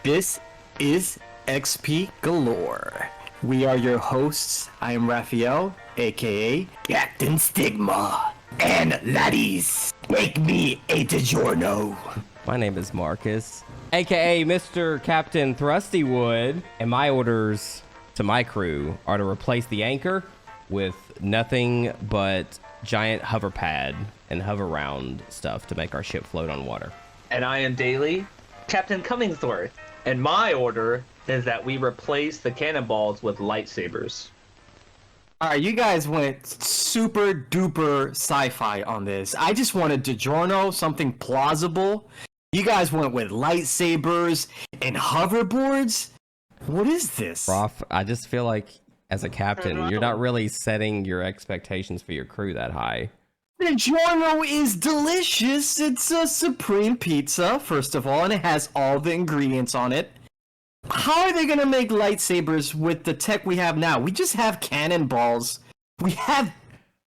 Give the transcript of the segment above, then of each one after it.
This is XP Galore. We are your hosts. I am Rafael, aka Captain Stigma. And laddies, make me a DiGiorno. My name is Marcus, aka Mr. Captain Thrustywood, and my orders to my crew are to replace the anchor with nothing but giant hover pad and hover round stuff to make our ship float on water. And I am Daily, Captain Cummingsworth, and my order is that we replace the cannonballs with lightsabers. Alright, you guys went super duper sci-fi on this. I just wanted DiGiorno, something plausible. You guys went with lightsabers and hoverboards? What is this? Roth, I just feel like as a captain, you're not really setting your expectations for your crew that high. DiGiorno is delicious. It's a supreme pizza, first of all, and it has all the ingredients on it. How are they gonna make lightsabers with the tech we have now? We just have cannonballs. We have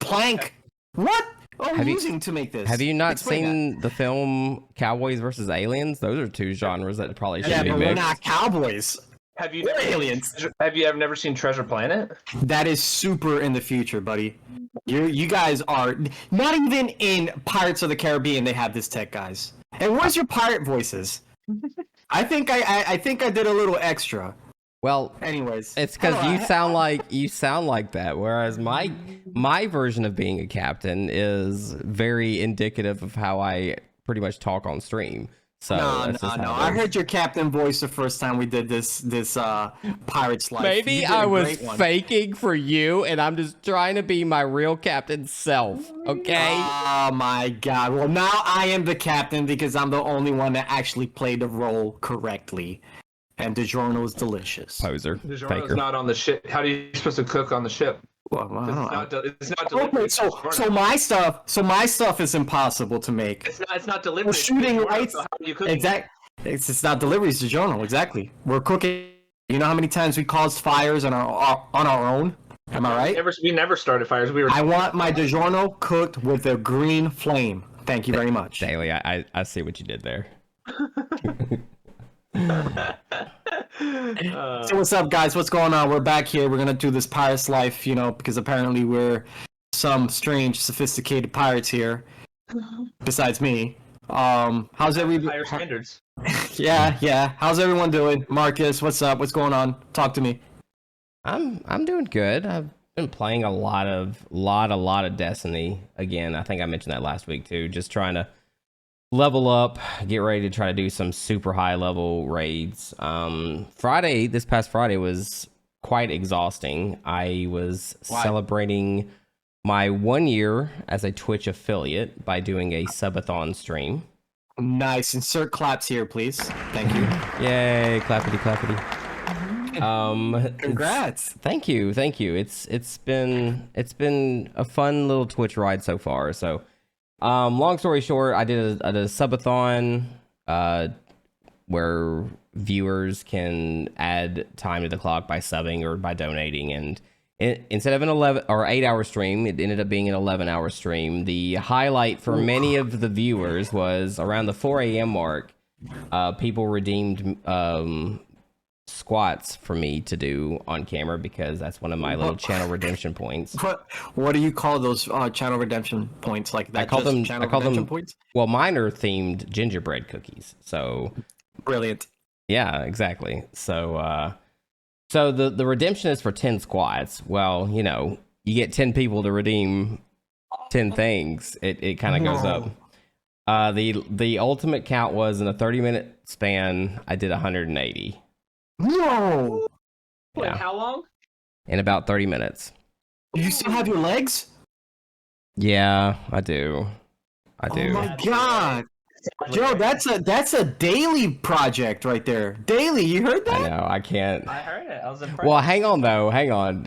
plank. What are we using to make this? Have you not Explain seen the film Cowboys versus Aliens? Those are two genres that probably should be but mixed. we're not cowboys. Have you We're never aliens. Have you ever never seen Treasure Planet? That is super in the future, buddy. You guys are not even in Pirates of the Caribbean. They have this tech, guys. And where's your pirate voices? I think I did a little extra. Well, anyways, it's because you sound like that. Whereas my version of being a captain is very indicative of how I pretty much talk on stream. So no. I heard your captain voice the first time we did this Pirates Life. Maybe I was faking for you, and I'm just trying to be my real captain self. Okay. Oh my god. Well, now I am the captain because I'm the only one that actually played the role correctly. And DiGiorno is delicious. Poser. DiGiorno's not on the ship. How are you supposed to cook on the ship? Well, It's not delivery. So my stuff is impossible to make. It's not delivery. We're shooting lights. So how are you cooking? Exactly. It's not delivery. It's DiGiorno. Exactly. We're cooking. You know how many times we caused fires on our own? Am I right? We never started fires. I want my DiGiorno cooked with a green flame. Thank you very much. Daily, I see what you did there. So what's up, guys? What's going on? We're back here. We're gonna do this Pirates Life, because apparently we're some strange, sophisticated pirates here. Besides me. How's everybody? Higher standards. Yeah. How's everyone doing? Marcus, what's up? What's going on? Talk to me. I'm doing good. I've been playing a lot of Destiny again. I think I mentioned that last week too. Just trying to level up, get ready to try to do some super high level raids. This past Friday was quite exhausting. I was celebrating my 1 year as a Twitch affiliate by doing a subathon stream. Nice. Insert claps here, please. Thank you. Yay, clappity clappity. Congrats. Thank you. It's been a fun little Twitch ride so far. So long story short, I did a subathon where viewers can add time to the clock by subbing or by donating, and instead of an 11 or 8 hour stream, it ended up being an 11-hour stream. The highlight for many of the viewers was around the 4 a.m. mark. People redeemed squats for me to do on camera because that's one of my little channel redemption points. What do you call those channel redemption points? Like that? I call them points. Well, mine are themed gingerbread cookies. So brilliant. Yeah, exactly. So the redemption is for 10 squats. Well, you get 10 people to redeem 10 things. It kind of goes up. The ultimate count was in a 30-minute span. I did 180. Whoa! Wait, how long? In about 30 minutes. Do you still have your legs? Yeah, I do. Oh my god! Joe, that's a daily project right there. Daily, you heard that? I know, I can't. I heard it. I was impressed. Well, hang on.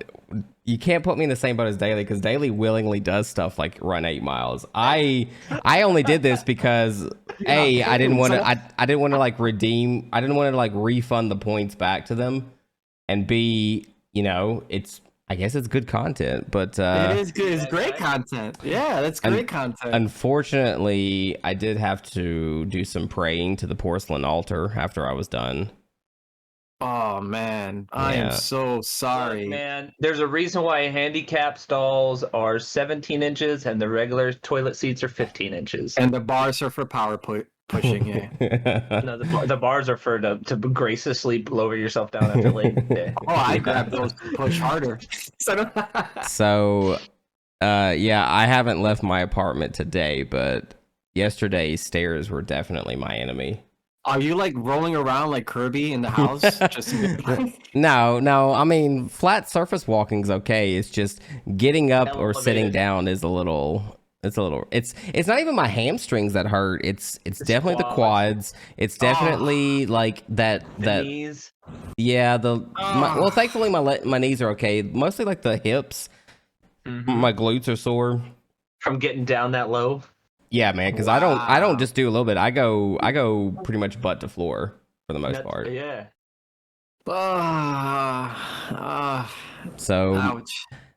You can't put me in the same boat as Daily because Daily willingly does stuff like run 8 miles. I only did this because I didn't want to like redeem. I didn't want to like refund the points back to them, and B, I guess it's good content, but it is good. It's great content. Yeah, that's great content. Unfortunately, I did have to do some praying to the porcelain altar after I was done. Oh man, I am Yeah. so sorry. Look, man, there's a reason why handicap stalls are 17 inches and the regular toilet seats are 15 inches. And the bars are for pushing. Yeah. No, the bars are for to graciously lower yourself down after leg day. Oh, I grabbed those to push harder. So, yeah, I haven't left my apartment today, but yesterday's stairs were definitely my enemy. Are you like rolling around like Kirby in the house? Just No. I mean, flat surface walking's okay. It's just getting up or sitting Elevated. down is a little. It's not even my hamstrings that hurt. It's definitely the quads. It's definitely like that Knees. yeah. Well, thankfully my knees are okay. Mostly like the hips. My glutes are sore. From getting down that low. Yeah, man, because I don't just do a little bit. I go pretty much butt to floor for the most part. Yeah. So ouch.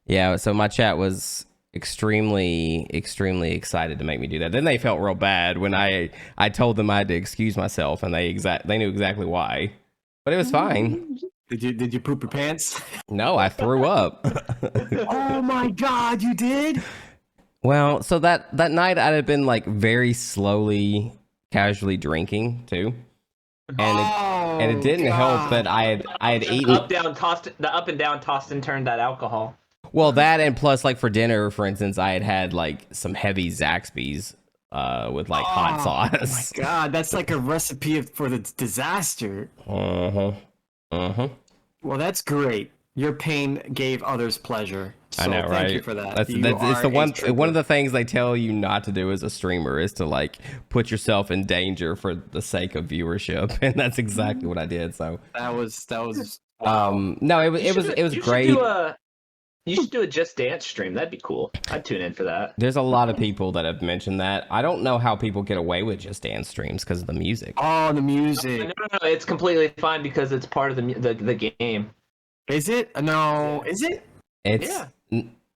yeah, so my chat was extremely excited to make me do that. Then they felt real bad when I told them I had to excuse myself, and they knew exactly why. But it was fine. Did you poop your pants? No, I threw up. Oh my god, you did? Well, so that night I had been like very slowly, casually drinking too, and it didn't help that I had eaten Up and down tossed and turned that alcohol. well that, and plus like for dinner, for instance, I had like some heavy Zaxby's with like hot sauce. Oh my god, that's like a recipe for the disaster. Well, Well, that's great. Your pain gave others pleasure. So I know, right? Thank you for that. It's the one of the things they tell you not to do as a streamer is to like put yourself in danger for the sake of viewership, and that's exactly what I did. So that was no, it was great. You should do a Just Dance stream. That'd be cool. I'd tune in for that. There's a lot of people that have mentioned that. I don't know how people get away with Just Dance streams because of the music. Oh, the music. No, it's completely fine because it's part of the game. Is it? No, is it? It's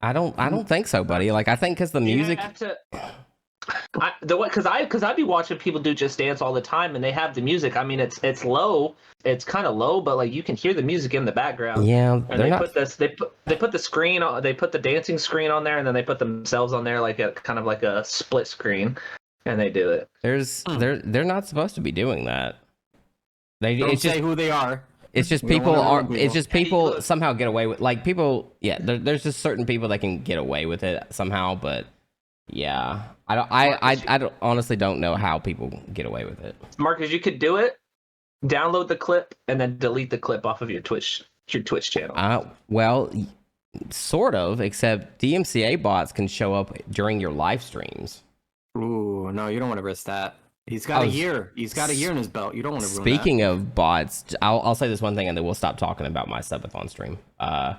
I don't think so, buddy. Like I think because the music. Because I'd be watching people do Just Dance all the time, and they have the music. I mean, it's low, it's kind of low, but like you can hear the music in the background. Yeah, and they put the screen, they put the dancing screen on there, and then they put themselves on there like a kind of like a split screen, and they do it. They're not supposed to be doing that. Don't say who they are. It's just people somehow get away with like people. Yeah, there's just certain people that can get away with it somehow, but yeah, I honestly don't know how people get away with it. Marcus, you could do it. Download the clip and then delete the clip off of your Twitch channel. Well, sort of, except DMCA bots can show up during your live streams. Ooh, no, you don't want to risk that. He's got a year. He's got a year in his belt. You don't want to ruin Speaking of bots, I'll say this one thing, and then we'll stop talking about my subathon stream. I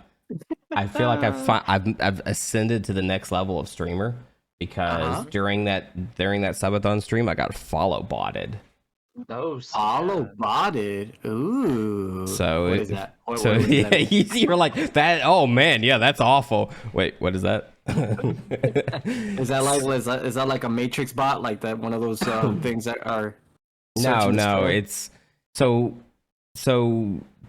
feel like I've ascended to the next level of streamer because during that subathon stream, I got follow botted. Oh, follow botted. Ooh. So what is that? You're like that. Oh man, yeah, that's awful. Wait, what is that? Is that like a Matrix bot, like that one of those things that are? No, it's so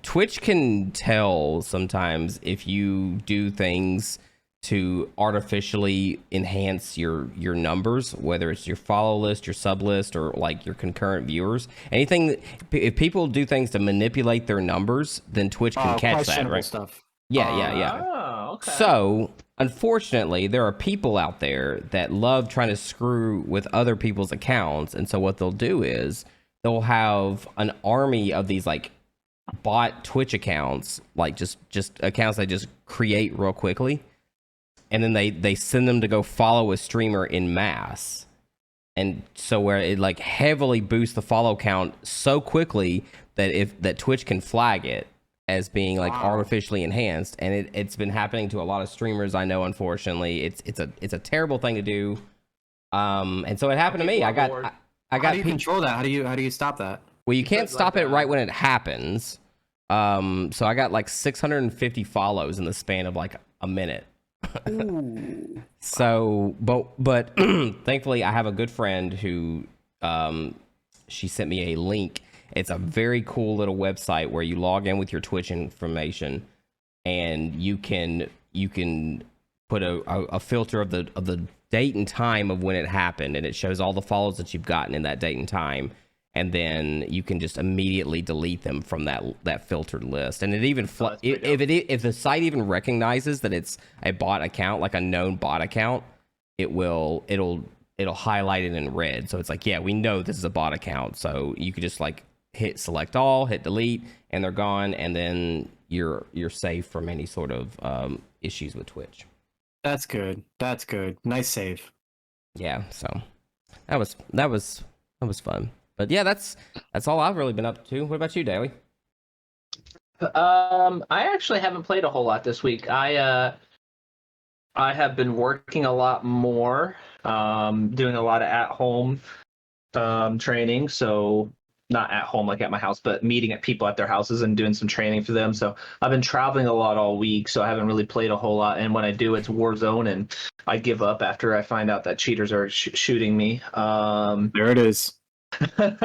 Twitch can tell sometimes if you do things to artificially enhance your numbers, whether it's your follow list, your sub list, or like your concurrent viewers. Anything, if people do things to manipulate their numbers, then Twitch can catch that, right? Stuff. Yeah. Oh, okay. So, unfortunately, there are people out there that love trying to screw with other people's accounts, and so what they'll do is they'll have an army of these like bot Twitch accounts, like just accounts they just create real quickly, and then they send them to go follow a streamer in mass, and so where it like heavily boosts the follow count so quickly that Twitch can flag it as being like artificially enhanced, and it's been happening to a lot of streamers I know. Unfortunately, it's a terrible thing to do. And so it happened to me. I got. How do you control that? How do you stop that? Well, you can't stop it right when it happens. So I got like 650 follows in the span of like a minute. So, but thankfully I have a good friend who she sent me a link, It's a very cool little website where you log in with your Twitch information, and you can put a filter of the date and time of when it happened, and it shows all the follows that you've gotten in that date and time, and then you can just immediately delete them from that filtered list. And it even if the site even recognizes that it's a bot account, like a known bot account, it'll highlight it in red. So it's like, yeah, we know this is a bot account. So you could just like hit select all, hit delete, and they're gone, and then you're safe from any sort of issues with Twitch. That's good. That's good. Nice save. Yeah, so that was fun. But yeah, that's all I've really been up to. What about you, Daly? I actually haven't played a whole lot this week. I have been working a lot more, doing a lot of at-home training. So not at home like at my house, but meeting at people at their houses and doing some training for them. So I've been traveling a lot all week, so I haven't really played a whole lot. And when I do, it's Warzone, and I give up after I find out that cheaters are shooting me. There it is. But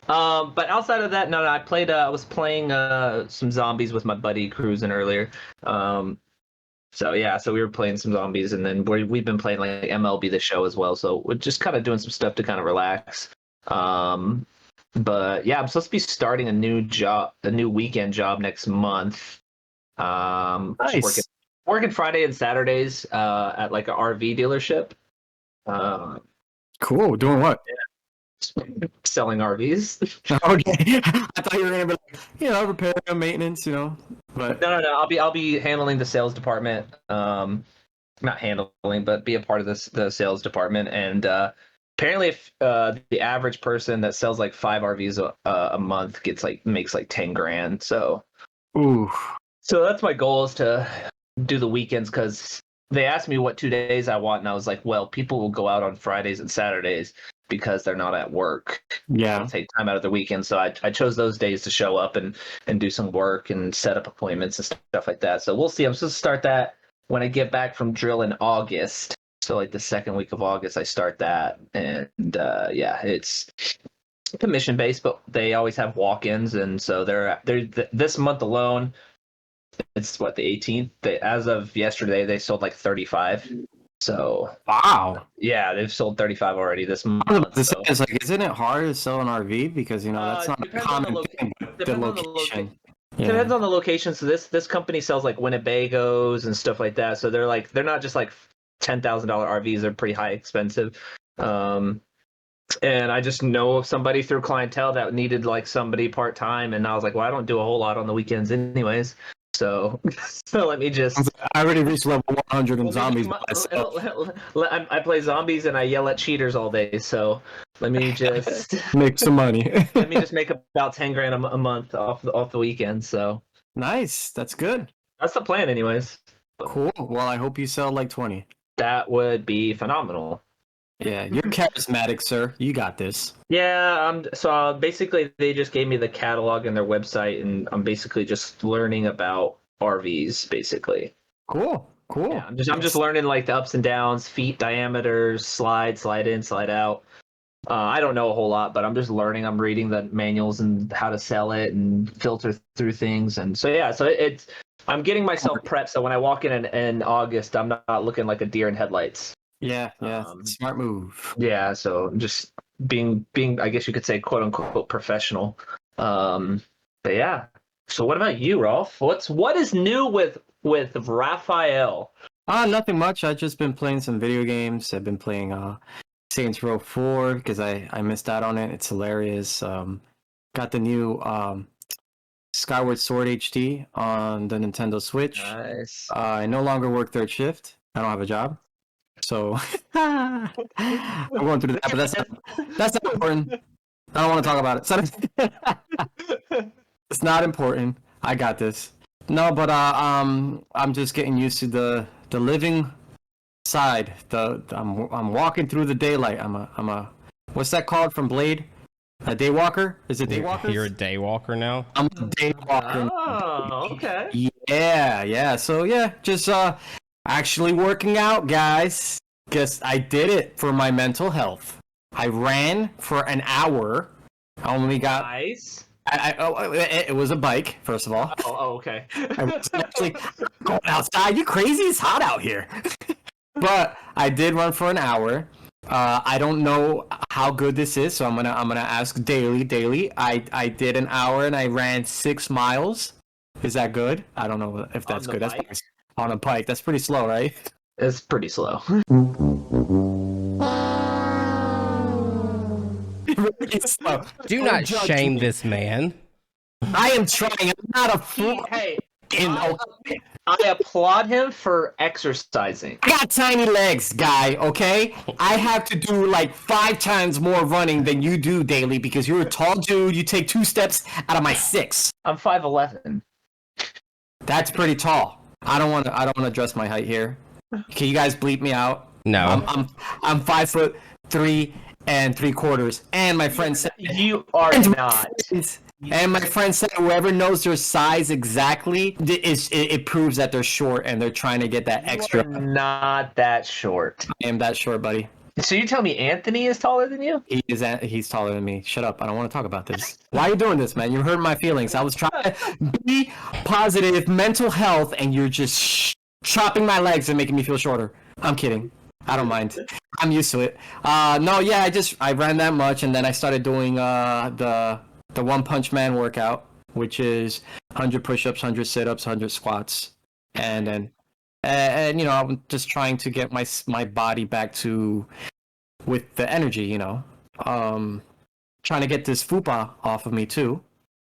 outside of that, no, I played. I was playing some zombies with my buddy Cruising earlier. So we were playing some zombies, and then we've been playing like MLB The Show as well. So we're just kind of doing some stuff to kind of relax. But yeah, I'm supposed to be starting a new weekend job next month. Nice. Working Friday and Saturdays at like an RV dealership. Cool. Doing what? Selling RVs. Okay. I thought you were gonna be like, repair and maintenance, But No. I'll be handling the sales department. Not handling, but be a part of the sales department. And apparently, if the average person that sells like 5 RVs a month makes like 10 grand. So, ooh. So that's my goal, is to do the weekends, because they asked me what 2 days I want, and I was like, well, people will go out on Fridays and Saturdays because they're not at work. Yeah. They'll take time out of the weekend. So I chose those days to show up and do some work and set up appointments and stuff like that. So we'll see. I'm supposed to start that when I get back from drill in August. So like the second week of August, I start that. And it's commission based, but they always have walk-ins. And so they're this month alone, it's the 18th. As of yesterday, they sold like 35. So wow. Yeah, they've sold 35 already this month. It's like, isn't it hard to sell an RV, because that's not a common thing, but the location. Depends on the location. So this company sells like Winnebagos and stuff like that. So they're not just like $10,000 RVs. They're pretty high expensive. And I just know of somebody through clientele that needed like somebody part time, and I was like, well, I don't do a whole lot on the weekends anyways. So let me just. I already reached level 100 in zombies. I play zombies and I yell at cheaters all day. So let me just make some money. Let me just make about 10 grand a month off the weekend. So nice. That's good. That's the plan, anyways. Cool. Well, I hope you sell like 20. That would be phenomenal. Yeah, you're charismatic, sir. You got this. Yeah, so basically they just gave me the catalog and their website, and I'm basically just learning about RVs, basically. Cool. Yeah, I'm just learning like the ups and downs, feet diameters, slide in, slide out. I don't know a whole lot, but I'm just learning. I'm reading the manuals and how to sell it and filter through things, and so I'm getting myself prepped, so when I walk in August, I'm not looking like a deer in headlights. Yeah, smart move. Yeah, so just being, I guess you could say, quote unquote professional. But yeah. So what about you, Rolf? What is new with Rafael? Nothing much. I've just been playing some video games. I've been playing Saints Row 4 because I missed out on it. It's hilarious. Got the new Skyward Sword HD on the Nintendo Switch. Nice. I no longer work third shift. I don't have a job. So I'm going through that, but that's not important. I don't want to talk about it. It's not important. I got this. No, but I'm just getting used to the living side. I'm walking through the daylight. I'm a what's that called from Blade? A daywalker? Is it daywalker? You're a daywalker now? I'm a daywalker. Oh, okay. Yeah. So yeah, just actually working out, guys. Guess I did it for my mental health. I ran for an hour I only got. Nice. It was a bike, first of all. Oh, okay. I wasn't actually going outside. You crazy? It's hot out here. But I did run for an hour. I don't know how good this is, so I'm gonna ask Daily. I did an hour and I ran 6 miles. Is that good? I don't know if that's good. Bike? That's on a bike. That's pretty slow, right? It's pretty slow. Really slow. Do Don't not judge shame me. this man. I am trying. I'm not a fool. Hey, In I applaud him for exercising. I got tiny legs, guy, okay? I have to do like 5 times more running than you do daily because you're a tall dude. You take 2 steps out of my 6. I'm 5'11". That's pretty tall. I don't want to address my height here. Can you guys bleep me out? No. I'm 5'3" and 3/4. And my friend said You are not. And my friend said whoever knows their size exactly, it proves that they're short and they're trying to get that extra. You are not that short. I am that short, buddy. So you tell me Anthony is taller than you? He's taller than me. Shut up. I don't want to talk about this. Why are you doing this, man? You're hurting my feelings. I was trying to be positive, mental health, and you're just chopping my legs and making me feel shorter. I'm kidding. I don't mind. I'm used to it. No, yeah, I ran that much, and then I started doing the One Punch Man workout, which is 100 push-ups, 100 sit-ups, 100 squats, and then you know, I'm just trying to get my body back to with the energy, you know. Trying to get this fupa off of me too.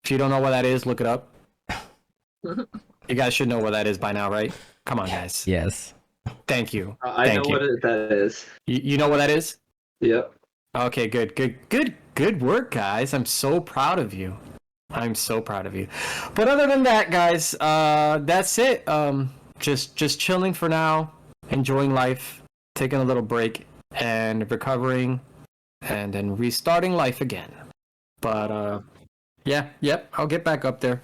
If you don't know what that is, look it up. You guys should know what that is by now, right? Come on, guys. Yes. Thank you. I know what that is. You know what that is? Yep. Okay, good work, guys. I'm so proud of you. I'm so proud of you. But other than that, guys, that's it. Just chilling for now, enjoying life, taking a little break, and recovering, and then restarting life again. But I'll get back up there.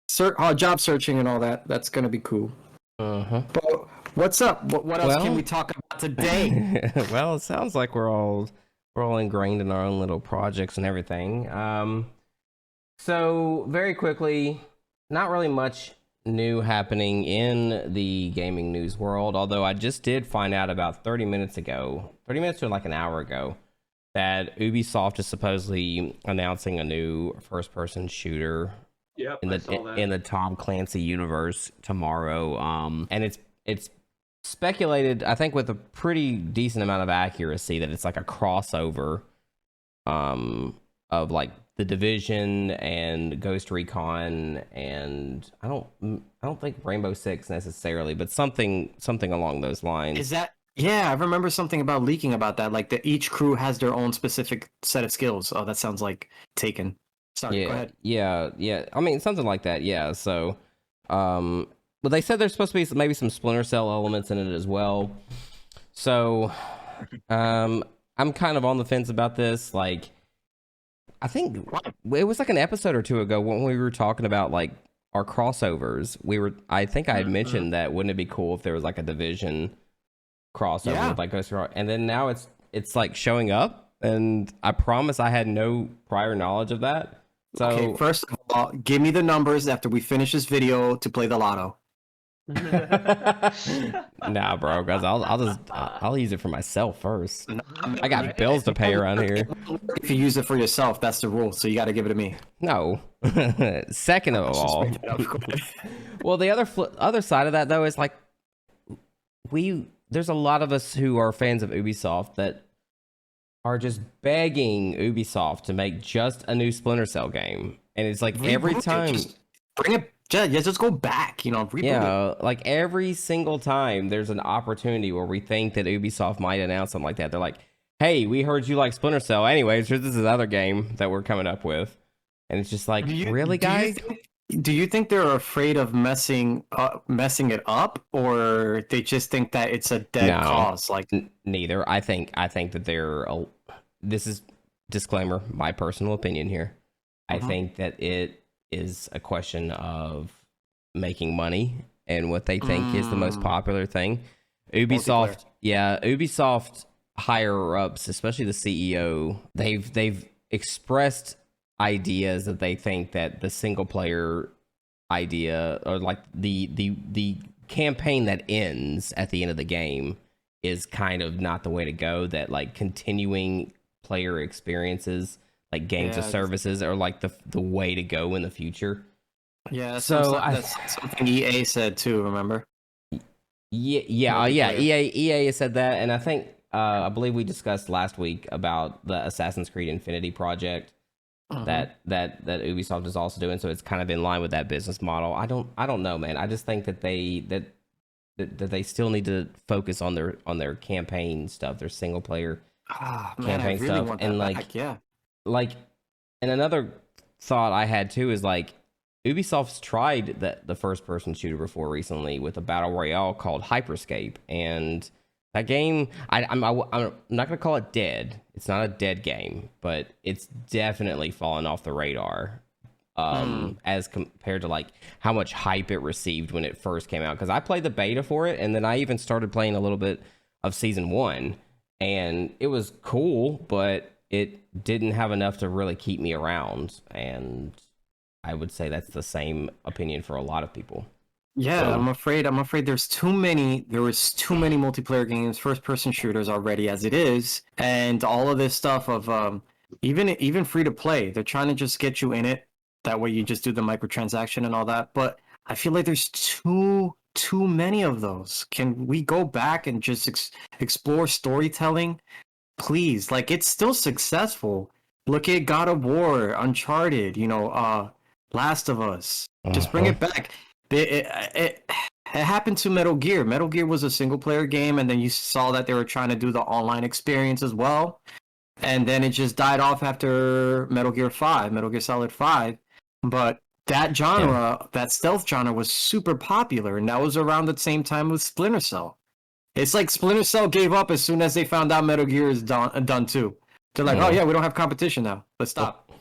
Job searching and all that. That's gonna be cool. Uh-huh. But what's up? What else can we talk about today? Well, it sounds like we're all ingrained in our own little projects and everything. So very quickly, not really much new happening in the gaming news world, although I just did find out about 30 minutes or like an hour ago, that Ubisoft is supposedly announcing a new first-person shooter Yep. in the Tom Clancy universe tomorrow. And it's speculated, I think with a pretty decent amount of accuracy, that it's like a crossover of like The Division and Ghost Recon, and I don't think Rainbow Six necessarily, but something along those lines. Is that? Yeah, I remember something about leaking about that. Like that each crew has their own specific set of skills. Oh, that sounds like Taken. Sorry, go ahead. Yeah. I mean, something like that. Yeah. So, but they said there's supposed to be maybe some Splinter Cell elements in it as well. So, I'm kind of on the fence about this. Like, I think it was like an episode or two ago when we were talking about like our crossovers. I think I had mentioned that wouldn't it be cool if there was like a Division crossover with like Ghost Recon, and then now it's like showing up, and I promise I had no prior knowledge of that. So okay, first of all, give me the numbers after we finish this video to play the lotto. Nah, bro, guys, I'll use it for myself first. I got bills to pay around here. If you use it for yourself, that's the rule. So you got to give it to me. No. Second of all, well, the other side of that though is like there's a lot of us who are fans of Ubisoft that are just begging Ubisoft to make just a new Splinter Cell game, and it's like every time, just bring it. Yeah, just go back. You know, yeah, like every single time there's an opportunity where we think that Ubisoft might announce something like that. They're like, "Hey, we heard you like Splinter Cell. Anyways, here's this other game that we're coming up with," and it's just like, really, guys? Do you think they're afraid of messing it up, or they just think that it's a dead cause? Like neither. I think that they're. This is disclaimer, my personal opinion here. I think that it is a question of making money and what they think is the most popular thing. Ubisoft higher ups, especially the CEO, they've expressed ideas that they think that the single player idea, or like the campaign that ends at the end of the game, is kind of not the way to go. That like continuing player experiences, like games of services, are like the way to go in the future. Yeah, that's something EA said too. Remember? Yeah. EA has said that, and I think I believe we discussed last week about the Assassin's Creed Infinity project that Ubisoft is also doing. So it's kind of in line with that business model. I don't know, man. I just think that they still need to focus on their campaign stuff, their single player campaign stuff, and like, and another thought I had too is like, Ubisoft's tried the first person shooter before recently with a battle royale called Hyperscape, and that game, I'm not gonna call it dead. It's not a dead game, but it's definitely fallen off the radar as compared to like how much hype it received when it first came out. Because I played the beta for it, and then I even started playing a little bit of season 1, and it was cool, but it didn't have enough to really keep me around. And I would say that's the same opinion for a lot of people. Yeah, So, I'm afraid there was too many multiplayer games, first person shooters already as it is, and all of this stuff of even free to play. They're trying to just get you in it. That way you just do the microtransaction and all that. But I feel like there's too many of those. Can we go back and just explore storytelling? Please, like, it's still successful. Look at God of War, Uncharted, Last of Us. Just bring it back. It happened to Metal Gear. Metal Gear was a single player game, and then you saw that they were trying to do the online experience as well. And then it just died off after Metal Gear Solid 5. But that genre, that stealth genre, was super popular, and that was around the same time with Splinter Cell. It's like Splinter Cell gave up as soon as they found out Metal Gear is done too. They're like, oh yeah, we don't have competition now. Let's stop.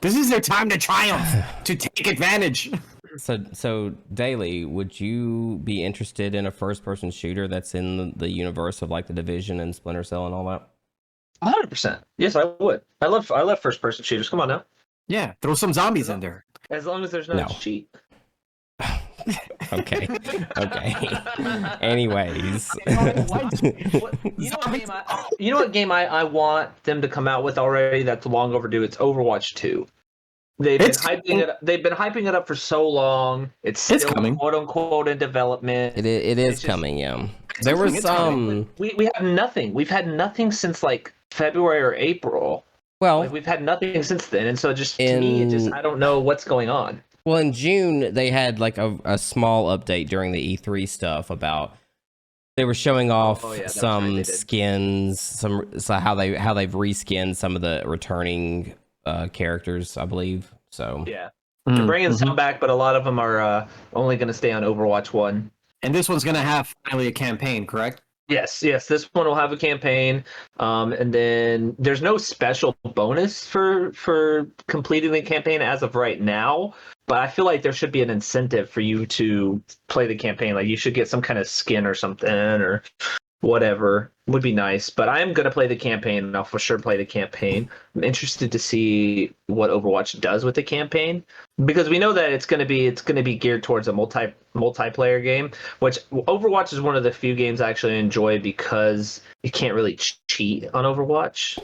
This is their time to triumph, to take advantage. So Daily, would you be interested in a first-person shooter that's in the universe of like The Division and Splinter Cell and all that? 100%. Yes, I would. I love first-person shooters. Come on now. Yeah, throw some zombies in there. As long as there's no cheat. Okay. Anyways, you know what game I want them to come out with already? That's long overdue. It's Overwatch 2. They've been hyping it up for so long. It's still coming, quote unquote, in development. It is coming. Yeah, there was some. We have nothing. We've had nothing since like February or April. Well, like, we've had nothing since then, and so to me, I don't know what's going on. Well, in June they had like a small update during the E3 stuff about they were showing off some skins, how they've reskinned some of the returning characters, I believe. So yeah, they're bringing some back, but a lot of them are only going to stay on Overwatch 1. And this one's going to have finally a campaign, correct? Yes. This one will have a campaign, and then there's no special bonus for completing the campaign as of right now. But I feel like there should be an incentive for you to play the campaign. Like you should get some kind of skin or something or whatever. Would be nice. But I am going to play the campaign, and I'll for sure play the campaign. I'm interested to see what Overwatch does with the campaign, because we know that it's going to be geared towards a multiplayer game, which Overwatch is one of the few games I actually enjoy because you can't really cheat on Overwatch.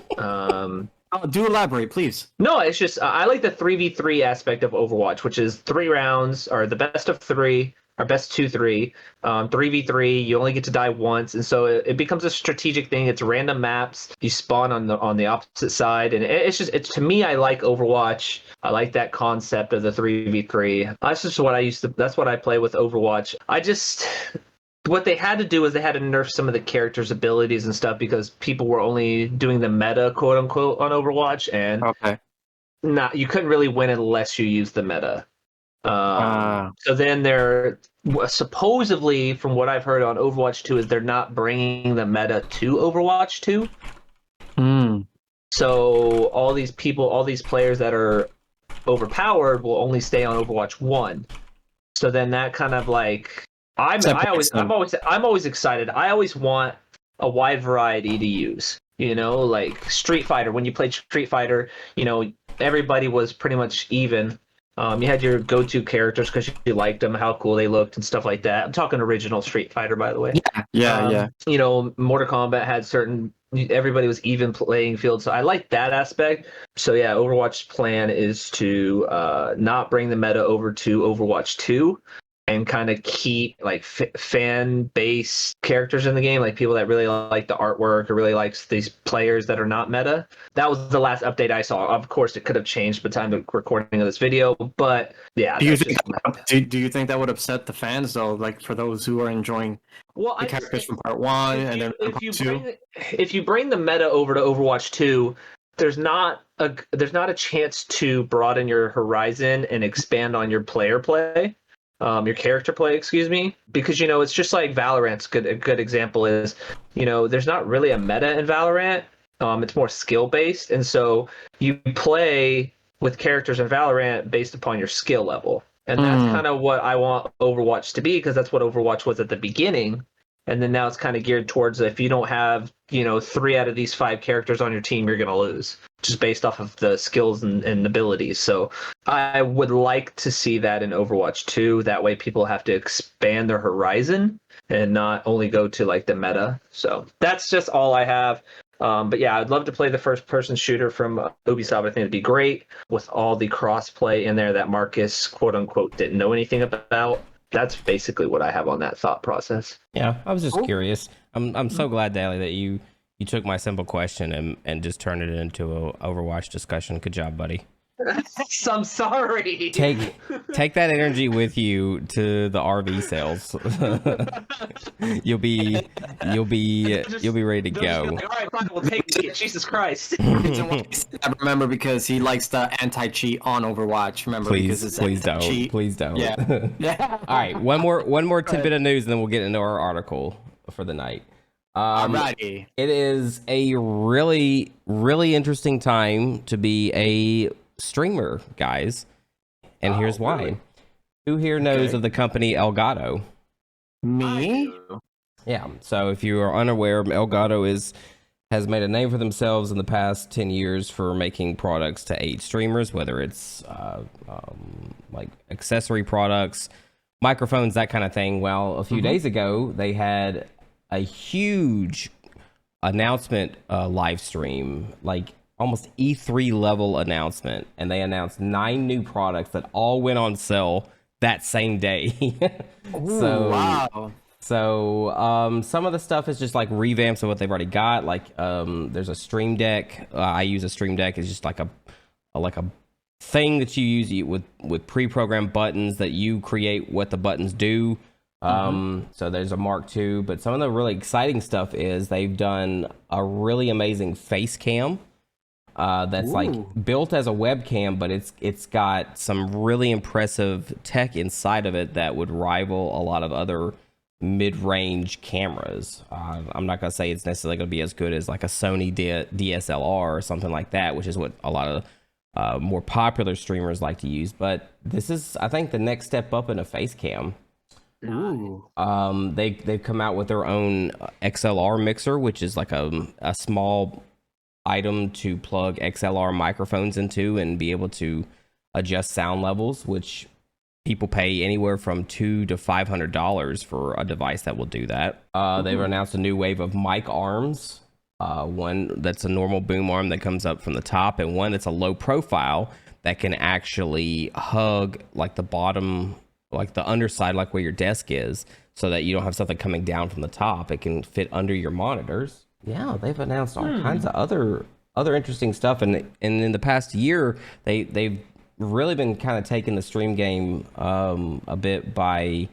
Do elaborate, please. No, it's just I like the 3v3 aspect of Overwatch, which is 3 rounds, or the best of 3, or best 2-3, 3v3. You only get to die once, and so it becomes a strategic thing. It's random maps. You spawn on the opposite side, and it's to me, I like Overwatch. I like that concept of the 3v3. That's just what that's what I play with Overwatch. What they had to do is they had to nerf some of the characters' abilities and stuff because people were only doing the meta, quote unquote, on Overwatch, and you couldn't really win unless you used the meta. So then they're supposedly, from what I've heard on Overwatch 2, is they're not bringing the meta to Overwatch 2. So all these players that are overpowered will only stay on Overwatch 1. So then that kind of like. I'm always excited. I always want a wide variety to use. Like Street Fighter. When you played Street Fighter, everybody was pretty much even. You had your go-to characters because you liked them, how cool they looked, and stuff like that. I'm talking original Street Fighter, by the way. Yeah. Mortal Kombat had everybody was even playing field, so I like that aspect. So yeah, Overwatch's plan is to not bring the meta over to Overwatch 2 and kind of keep like fan base characters in the game, like people that really like the artwork or really likes these players that are not meta. That was the last update I saw. Of course, it could have changed by the time of recording of this video, but yeah. Do you think that would upset the fans though? Like for those who are enjoying the characters from part 1 and then part 2? If you bring the meta over to Overwatch 2, there's not a chance to broaden your horizon and expand on your player play. Your character play, excuse me, because it's just like Valorant's a good example is, there's not really a meta in Valorant. It's more skill based, and so you play with characters in Valorant based upon your skill level, and that's kind of what I want Overwatch to be, because that's what Overwatch was at the beginning, and then now it's kind of geared towards if you don't have 3 out of these 5 characters on your team, you're gonna lose, just based off of the skills and abilities. So I would like to see that in Overwatch 2. That way people have to expand their horizon and not only go to like the meta. So that's just all I have. But yeah, I'd love to play the first person shooter from Ubisoft. I think it'd be great with all the cross play in there that Marcus, quote unquote, didn't know anything about. That's basically what I have on that thought process. Yeah, I was just curious. I'm so glad, Daly, that you took my simple question and just turned it into a Overwatch discussion. Good job, buddy. I'm sorry. Take that energy with you to the RV sales. you'll be ready to go. All right, fine, we'll take it. Jesus Christ. I remember because he likes the anti-cheat on Overwatch. Remember, because it's please anti-cheat. Please don't. Yeah. All right, one more tidbit of news, and then we'll get into our article for the night. Alrighty. It is a really, really interesting time to be a streamer, guys, and here's why. Really? Who here knows of the company Elgato? Me? Yeah. So if you are unaware, Elgato has made a name for themselves in the past 10 years for making products to aid streamers, whether it's like accessory products, microphones, that kind of thing. Well, a few days ago, they had a huge announcement live stream, like almost E3 level announcement, and they announced 9 new products that all went on sale that same day. Ooh, wow. So some of the stuff is just like revamps of what they've already got. Like there's a Stream Deck. I use a Stream Deck. It's just like a thing that you use with pre-programmed buttons that you create what the buttons do. So there's a Mark II, but some of the really exciting stuff is they've done a really amazing face cam that's like built as a webcam, but it's got some really impressive tech inside of it that would rival a lot of other mid-range cameras. I'm not gonna say it's necessarily gonna be as good as like a Sony DSLR or something like that, which is what a lot of more popular streamers like to use, but this is, I think, the next step up in a face cam. Ooh. They've come out with their own XLR mixer, which is like a small item to plug XLR microphones into and be able to adjust sound levels, which people pay anywhere from $200 to $500 for a device that will do that. They've announced a new wave of mic arms. One that's a normal boom arm that comes up from the top, and one that's a low profile that can actually hug like the bottom, like the underside, like where your desk is, so that you don't have something coming down from the top. It can fit under your monitors. Yeah, they've announced all kinds of other interesting stuff, and in the past year, they've really been kind of taking the stream game a bit by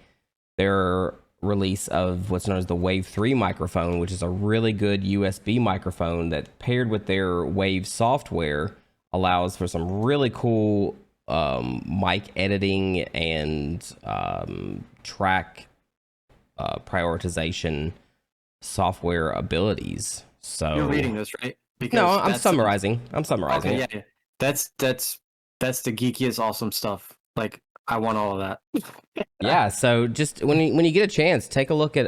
their release of what's known as the Wave 3 microphone, which is a really good USB microphone that, paired with their Wave software, allows for some really cool mic editing and track prioritization software abilities. So you're reading this, right? Because no, I'm summarizing. Okay, yeah. That's the geekiest awesome stuff. Like, I want all of that. Yeah, so just when you get a chance, take a look at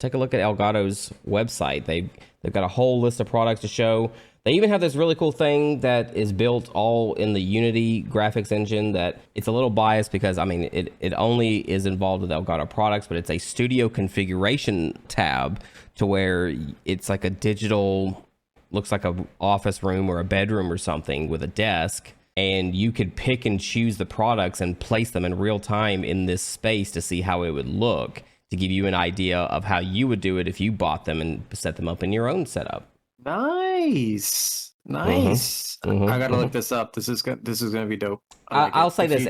take a look at Elgato's website. They've got a whole list of products to show. They even have this really cool thing that is built all in the Unity graphics engine that it's a little biased because, I mean, it only is involved with Elgato products, but it's a studio configuration tab to where it's like a digital, looks like a office room or a bedroom or something with a desk. And you could pick and choose the products and place them in real time in this space to see how it would look, to give you an idea of how you would do it if you bought them and set them up in your own setup. Nice. I gotta look this up. This is gonna be dope. I'll say this: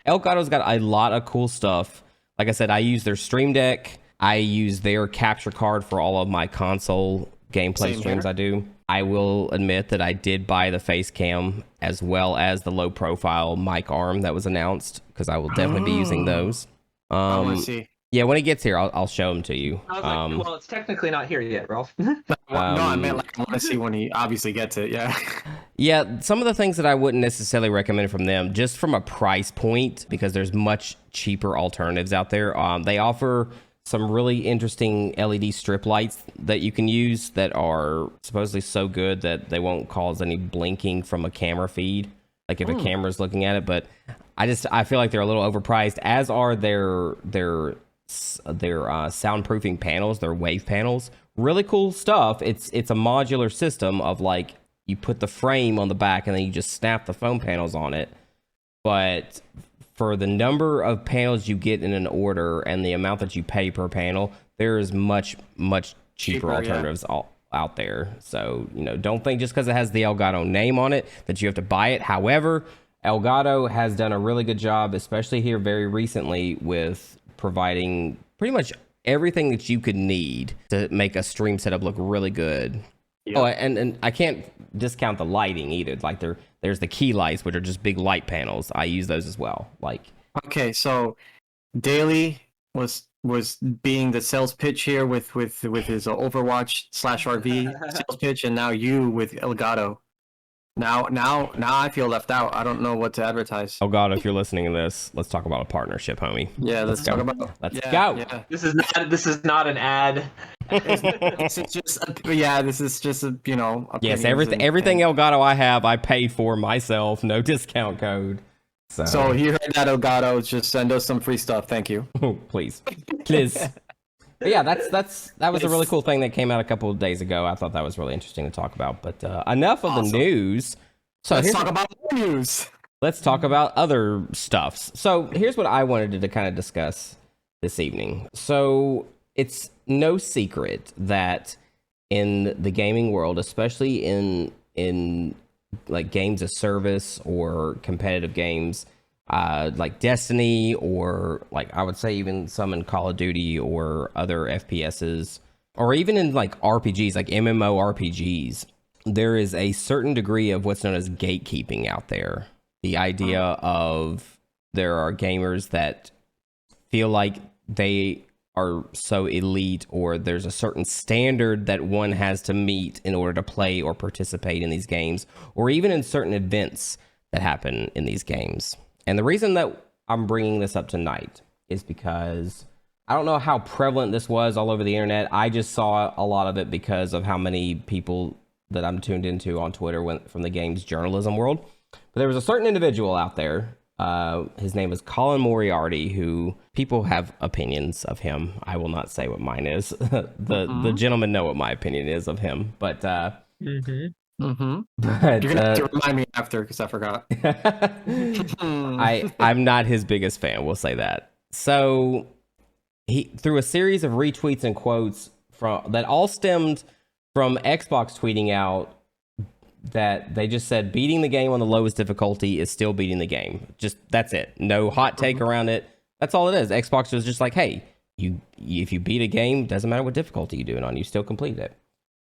Elgato's got a lot of cool stuff. Like I said, I use their Stream Deck. I use their capture card for all of my console gameplay streams. I do. I will admit that I did buy the face cam as well as the low profile mic arm that was announced because I will definitely be using those. I want to see. Yeah, when it gets here, I'll show them to you. I was like, well, it's technically not here yet, Ralph. No, I meant like I want to see when he obviously gets it. Yeah. Yeah, some of the things that I wouldn't necessarily recommend from them, just from a price point, because there's much cheaper alternatives out there. They offer some really interesting LED strip lights that you can use that are supposedly so good that they won't cause any blinking from a camera feed, like if a camera's looking at it. But I feel like they're a little overpriced, as are their soundproofing panels, their wave panels. Really cool stuff. It's a modular system of like you put the frame on the back and then you just snap the foam panels on it. But for the number of panels you get in an order and the amount that you pay per panel, there's much cheaper alternatives out there. So, don't think just because it has the Elgato name on it that you have to buy it. However, Elgato has done a really good job, especially here very recently, with providing pretty much everything that you could need to make a stream setup look really good. Yep. Oh, and I can't discount the lighting either. Like there's the key lights, which are just big light panels. I use those as well. Okay, so Daly was being the sales pitch here with his Overwatch /RV sales pitch, and now you with Elgato. Now I feel left out. I don't know what to advertise. Oh God, if you're listening to this, let's talk about a partnership, homie. Yeah, let's talk about. Let's go. Yeah. This is not an ad. This is just a Yes, everything Elgato I have, I paid for myself. No discount code. So you heard that, Elgato? Just send us some free stuff. Thank you. Please. But yeah, that was a really cool thing that came out a couple of days ago. I thought that was really interesting to talk about. But enough of the news. So let's talk about more news. Let's talk about other stuffs. So here's what I wanted to kind of discuss this evening. So it's no secret that in the gaming world, especially in like games of service or competitive games, like Destiny, or like I would say even some in Call of Duty or other FPSs, or even in like RPGs, like MMORPGs, there is a certain degree of what's known as gatekeeping out there. The idea of there are gamers that feel like they are so elite, or there's a certain standard that one has to meet in order to play or participate in these games, or even in certain events that happen in these games. And the reason that I'm bringing this up tonight is because I don't know how prevalent this was all over the internet. I just saw a lot of it because of how many people that I'm tuned into on Twitter went from the games journalism world. But there was a certain individual out there. His name is Colin Moriarty, who people have opinions of him. I will not say what mine is. The gentlemen know what my opinion is of him. But But you're gonna have to remind me after, because I forgot. I'm not his biggest fan, we'll say that. So he, through a series of retweets and quotes that all stemmed from Xbox tweeting out that they just said beating the game on the lowest difficulty is still beating the game. Just that's it. No hot take around it. That's all it is. Xbox was just like, hey, if you beat a game, doesn't matter what difficulty you do it on, you still complete it.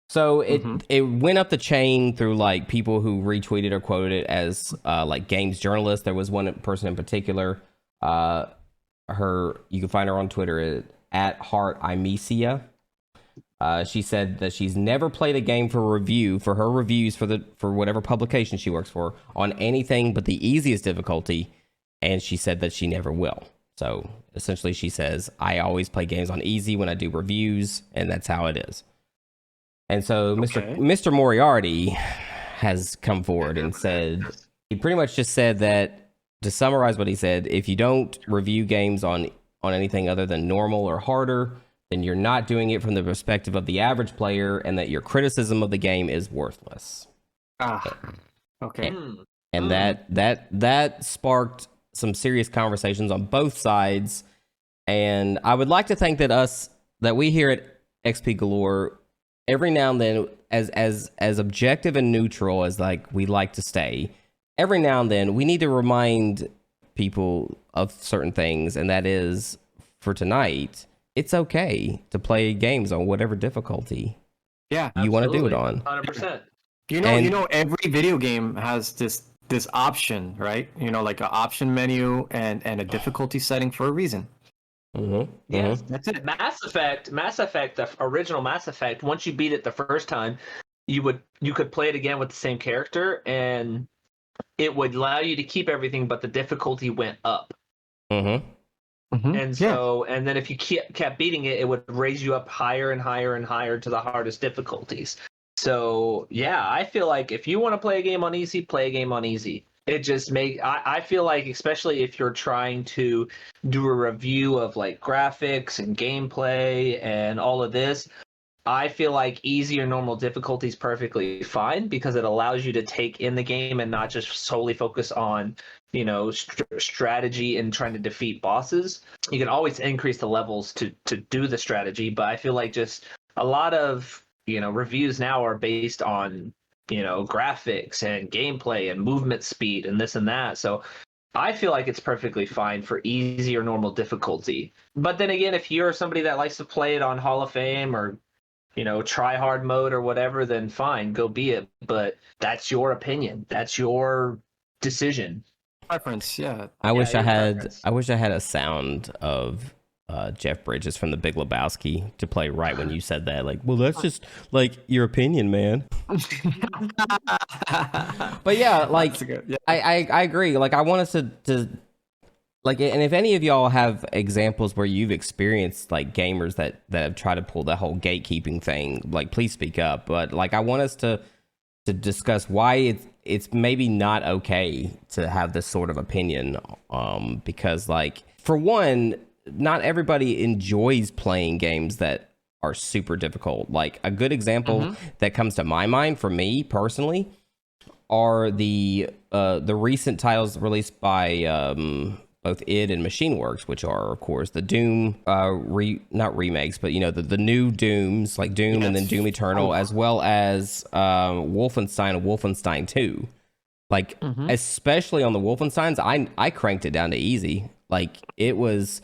So it went up the chain through like people who retweeted or quoted it as like games journalists. There was one person in particular. You can find her on Twitter at Heart Imesia. She said that she's never played a game for her reviews for whatever publication she works for on anything but the easiest difficulty, and she said that she never will. So essentially she says, I always play games on easy when I do reviews, and that's how it is. And so Mr. Moriarty has come forward and said, he pretty much just said that, to summarize what he said, if you don't review games on anything other than normal or harder, then you're not doing it from the perspective of the average player, and that your criticism of the game is worthless. Okay. And that sparked some serious conversations on both sides. And I would like to think that we here at XP Galore, every now and then, as objective and neutral as like we like to stay, every now and then we need to remind people of certain things, and that is, for tonight, it's okay to play games on whatever difficulty you want to do it on. 100%. You know, every video game has this option, right? You know, like an option menu and a difficulty setting for a reason. Yes, that's it. Mass Effect, the original Mass Effect. Once you beat it the first time, you could play it again with the same character, and it would allow you to keep everything, but the difficulty went up. And so, and then if you kept beating it, it would raise you up higher and higher and higher to the hardest difficulties. So yeah, I feel like if you want to play a game on easy, play a game on easy. It just I feel like, especially if you're trying to do a review of like graphics and gameplay and all of this, I feel like easy or normal difficulty is perfectly fine, because it allows you to take in the game and not just solely focus on, you know, strategy and trying to defeat bosses. You can always increase the levels to do the strategy, but I feel like just a lot of, you know, reviews now are based on, you know, graphics and gameplay and movement speed and this and that. So I feel like it's perfectly fine for easy or normal difficulty. But then again, if you're somebody that likes to play it on Hall of Fame or, you know, try hard mode or whatever, then fine, go be it. But that's your opinion. That's your decision. Preference, yeah. I wish I had a sound of Jeff Bridges from The Big Lebowski to play right when you said that. Like, well, that's just like your opinion, man. But yeah, like I agree. Like, I want us to like, and if any of y'all have examples where you've experienced like gamers that have tried to pull the whole gatekeeping thing, like, please speak up. But like, I want us to discuss why it's maybe not okay to have this sort of opinion, because, like, for one, not everybody enjoys playing games that are super difficult. Like, a good example that comes to my mind for me personally are the recent titles released by both id and Machine Works, which are, of course, the Doom not remakes, but, you know, the new Dooms, like Doom and then Doom Eternal, as well as Wolfenstein and Wolfenstein 2. Like, especially on the Wolfensteins, I cranked it down to easy. Like, it was,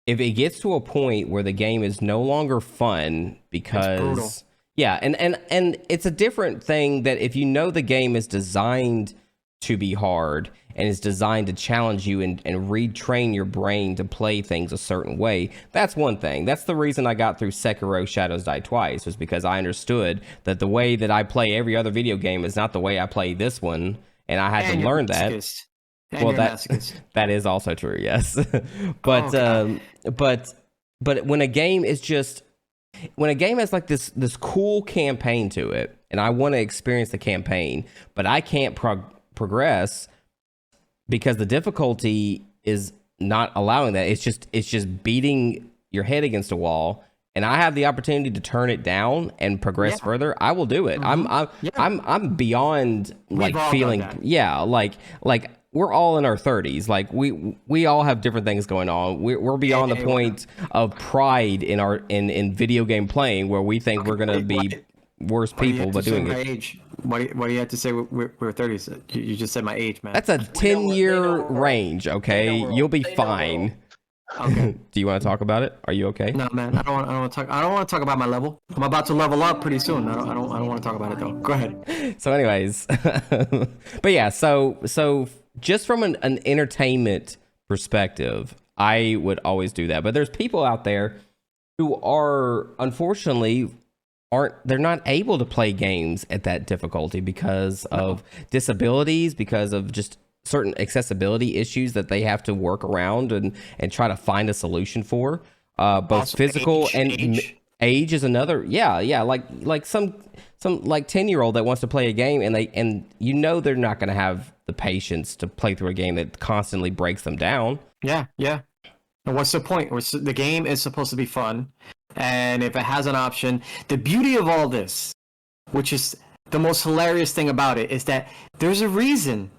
if it gets to a point where the game is no longer fun because, yeah, and it's a different thing that if you know the game is designed to be hard and is designed to challenge you and retrain your brain to play things a certain way, that's one thing. That's the reason I got through Sekiro Shadows Die Twice, was because I understood that the way that I play every other video game is not the way I play this one, and I had to learn that. Well, that is also true, yes. But but when a game is just, when a game has like this cool campaign to it, and I want to experience the campaign, but I can't progress because the difficulty is not allowing that. It's just beating your head against a wall, and I have the opportunity to turn it down and progress further, I will do it. I'm beyond like feeling, like we're all in our 30s. Like, we all have different things going on. We're beyond the point of pride in video game playing, where we think we're gonna be worse people, but doing it. Age? What do you have to say? We're 30s. You just said my age, man. That's a 10-year range. Okay, you'll be fine. Okay. Do you want to talk about it? Are you okay? No, man. I don't want to talk about my level. I'm about to level up pretty soon. I don't want to talk about it though. Go ahead. So, anyways, but yeah. So just from an entertainment perspective, I would always do that. But there's people out there who are, unfortunately, they're not able to play games at that difficulty because of disabilities, because of just certain accessibility issues that they have to work around and try to find a solution for. Both Also, physical age. age is another. Yeah, like some like 10-year-old that wants to play a game and you know they're not going to have the patience to play through a game that constantly breaks them down. Yeah. And what's the point? The game is supposed to be fun, and if it has an option, the beauty of all this, which is the most hilarious thing about it, is that there's a reason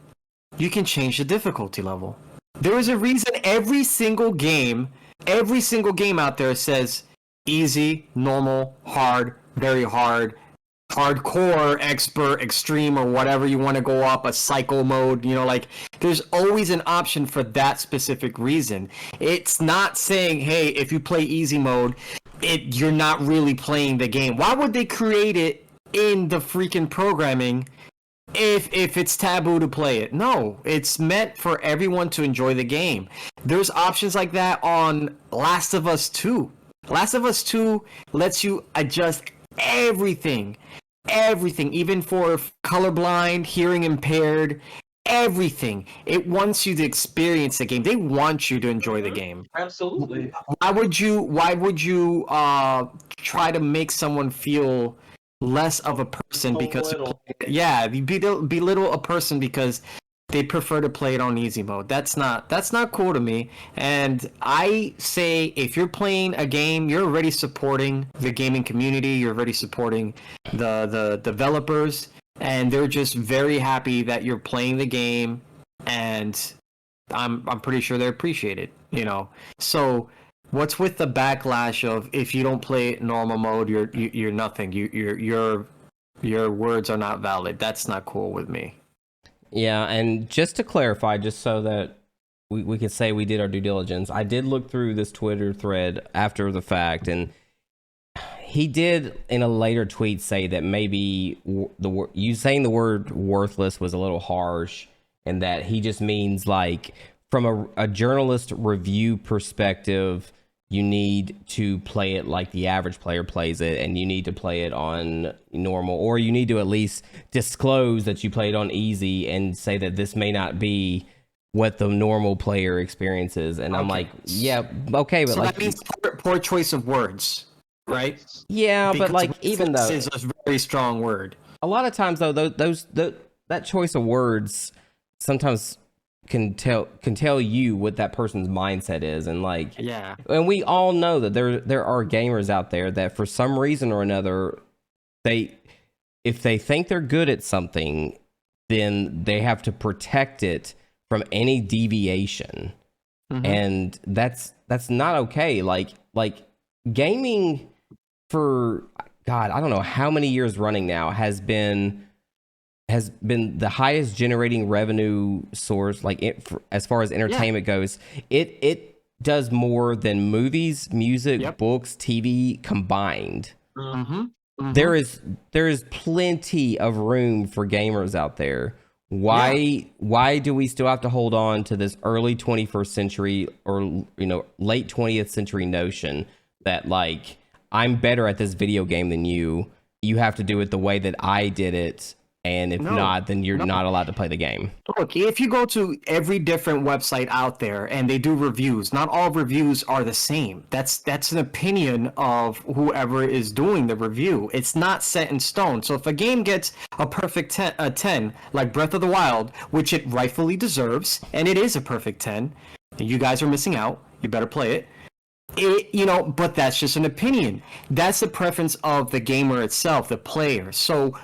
you can change the difficulty level. There is a reason every single game out there says easy, normal, hard, very hard, hardcore, expert, extreme, or whatever you want to go up, a psycho mode, like there's always an option for that specific reason. It's not saying, hey, if you play easy mode, you're not really playing the game. Why would they create it in the freaking programming if it's taboo to play it? No, it's meant for everyone to enjoy the game. There's options like that on Last of Us 2. Last of Us 2 lets you adjust everything, even for colorblind, hearing impaired, everything. It wants you to experience the game. They want you to enjoy the game. Absolutely. Why would you try to make someone feel less of a person because belittle a person because they prefer to play it on easy mode? That's not cool to me. And I say, if you're playing a game, you're already supporting the gaming community, you're already supporting the developers, and they're just very happy that you're playing the game, and I'm pretty sure they appreciate it, So what's with the backlash of, if you don't play normal mode, you're nothing. Your words are not valid. That's not cool with me. Yeah, and just to clarify, just so that we can say we did our due diligence, I did look through this Twitter thread after the fact, and he did in a later tweet say that maybe you saying the word worthless was a little harsh, and that he just means, like, from a journalist review perspective, you need to play it like the average player plays it, and you need to play it on normal, or you need to at least disclose that you played on easy and say that this may not be what the normal player experiences. And I'm like, yeah, okay, but so like, that means poor choice of words, right? Yeah, Because but like, even though is a very strong word, a lot of times though, that choice of words sometimes can tell you what that person's mindset is. And like, yeah, and we all know that there are gamers out there that for some reason or another, if they think they're good at something, then they have to protect it from any deviation. Mm-hmm. And that's not okay. Like gaming for, God, I don't know how many years running now has been the highest generating revenue source, as far as entertainment goes. It does more than movies, music, books, TV combined. Mm-hmm. Mm-hmm. There is plenty of room for gamers out there. Why do we still have to hold on to this early 21st century or late 20th century notion that, like, I'm better at this video game than you have to do it the way that I did it, and if not, then you're not allowed to play the game. Look, if you go to every different website out there and they do reviews, not all reviews are the same. That's an opinion of whoever is doing the review. It's not set in stone. So if a game gets a perfect 10, like Breath of the Wild, which it rightfully deserves, and it is a perfect 10, you guys are missing out. You better play it. But that's just an opinion. That's the preference of the gamer itself, the player. So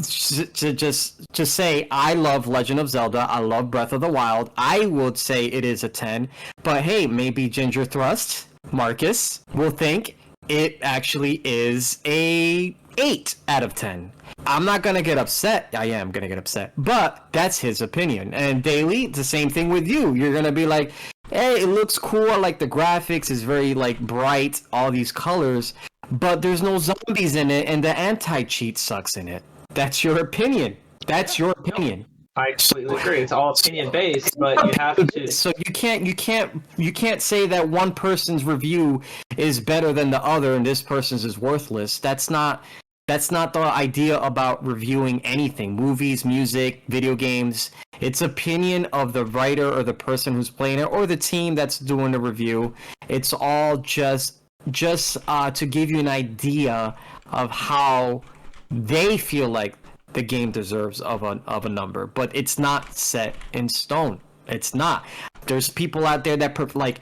to just say, I love Legend of Zelda, I love Breath of the Wild, I would say it is a 10. But hey, maybe Ginger Thrust, Marcus, will think it actually is a 8 out of 10. I'm not going to get upset. I am going to get upset. But that's his opinion. And Daily, the same thing with you. You're going to be like, hey, it looks cool. I like the graphics. It's very, like, bright, all these colors. But there's no zombies in it, and the anti-cheat sucks in it. That's your opinion. That's your opinion. I completely agree. It's all opinion based, but you have to. So you can't say that one person's review is better than the other and this person's is worthless. That's not That's not the idea about reviewing anything. Movies, music, video games. It's opinion of the writer or the person who's playing it or the team that's doing the review. It's all just to give you an idea of how they feel like the game deserves of a number, but it's not set in stone. It's not. There's people out there that like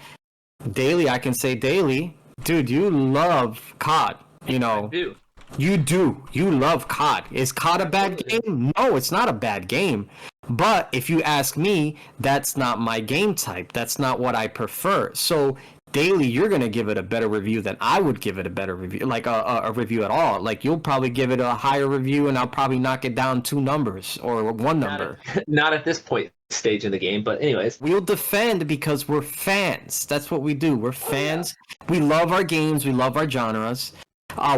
Daily. I can say Daily, dude, you love COD. You know, I do. you do. You love COD. Is COD a bad game? No, it's not a bad game. But if you ask me, that's not my game type. That's not what I prefer. So Daily, you're gonna give it a better review than I would give it a better review, like a review at all. Like you'll probably give it a higher review, and I'll probably knock it down 2 numbers or 1 number. Not at this point stage in the game, but anyways. We'll defend because we're fans. That's what we do. We're fans. We love our games. We love our genres.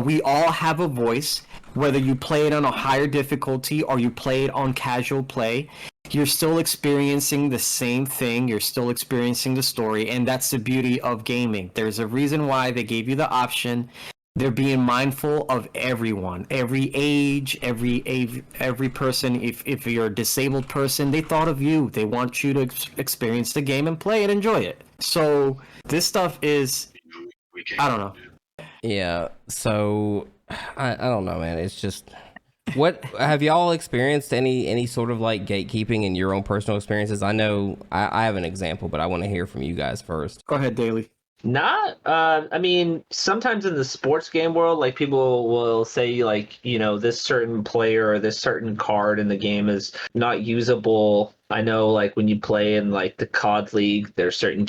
We all have a voice. Whether you play it on a higher difficulty or you play it on casual play, you're still experiencing the same thing. You're still experiencing the story, and that's the beauty of gaming. There's a reason why they gave you the option. They're being mindful of everyone, every age, every person. If you're a disabled person, they thought of you. They want you to experience the game and play it, enjoy it. So this stuff is, I don't know. Yeah, so I don't know, man. It's just, what have y'all experienced any sort of like gatekeeping in your own personal experiences? I know I have an example, but I want to hear from you guys first. Go ahead, Daily. Not, I mean, sometimes in the sports game world, like people will say, like, you know, this certain player or this certain card in the game is not usable. I know, like, when you play in like the COD League, there's certain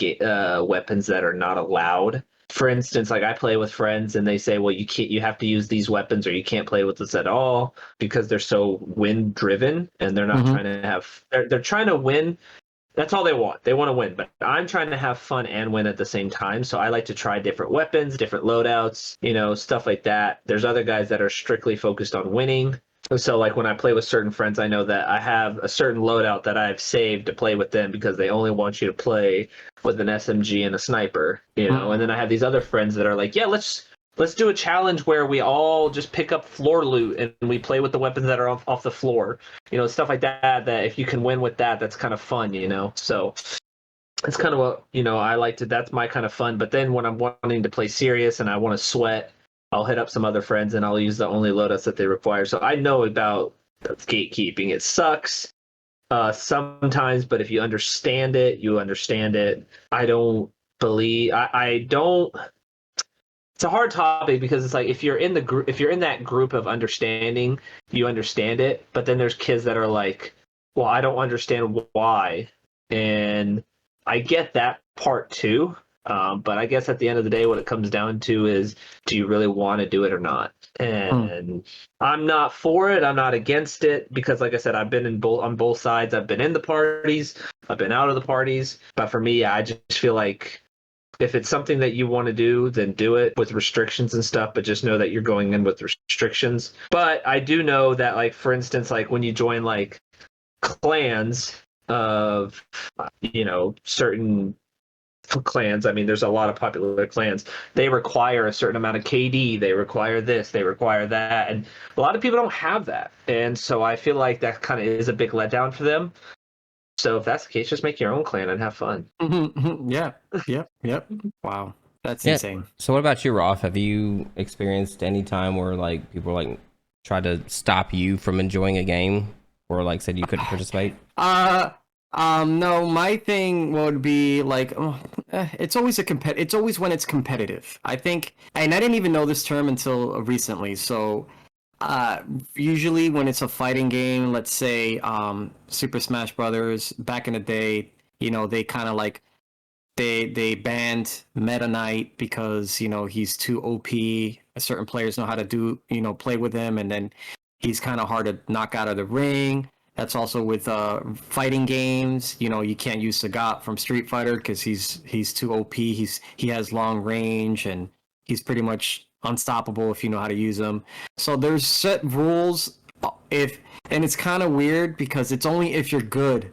weapons that are not allowed. For instance, like I play with friends and they say, well, you have to use these weapons or you can't play with this at all because they're so win driven and they're not trying to have, they're trying to win. That's all they want. They want to win, but I'm trying to have fun and win at the same time. So I like to try different weapons, different loadouts, you know, stuff like that. There's other guys that are strictly focused on winning. So like when I play with certain friends, I know that I have a certain loadout that I've saved to play with them because they only want you to play with an SMG and a sniper, you know. And then I have these other friends that are like, yeah, let's do a challenge where we all just pick up floor loot and we play with the weapons that are off the floor, you know, stuff like that. That if you can win with that, that's kind of fun, you know. So it's kind of what, you know, I like to. That's my kind of fun. But then when I'm wanting to play serious and I want to sweat, I'll hit up some other friends and I'll use the only loadouts that they require. So I know about gatekeeping. It sucks sometimes, but if you understand it, you understand it. I don't. It's a hard topic because it's like if you're in that group of understanding, you understand it. But then there's kids that are like, well, I don't understand why, and I get that part too. But I guess at the end of the day, what it comes down to is, do you really want to do it or not? And I'm not for it. I'm not against it because, like I said, I've been on both sides. I've been in the parties. I've been out of the parties. But for me, I just feel like if it's something that you want to do, then do it with restrictions and stuff. But just know that you're going in with restrictions. But I do know that, like, for instance, like when you join like clans of, you know, certain clans, I mean, there's a lot of popular clans, they require a certain amount of KD, they require this, they require that, and a lot of people don't have that, and so I feel like that kind of is a big letdown for them. So if that's the case, just make your own clan and have fun. Yeah. Yep. Wow, that's insane. So what about you, Rolf? Have you experienced any time where like people like tried to stop you from enjoying a game, or like said you couldn't participate? No, my thing would be like, it's always it's always when it's competitive. I think, and I didn't even know this term until recently. So, usually when it's a fighting game, let's say, Super Smash Brothers, back in the day, you know, they kind of like, they banned Meta Knight because, you know, he's too OP. Certain players know how to play with him, and then he's kind of hard to knock out of the ring. That's also with fighting games. You know, you can't use Sagat from Street Fighter because he's too OP. He has long range and he's pretty much unstoppable if you know how to use him. So there's set rules. And it's kind of weird because it's only if you're good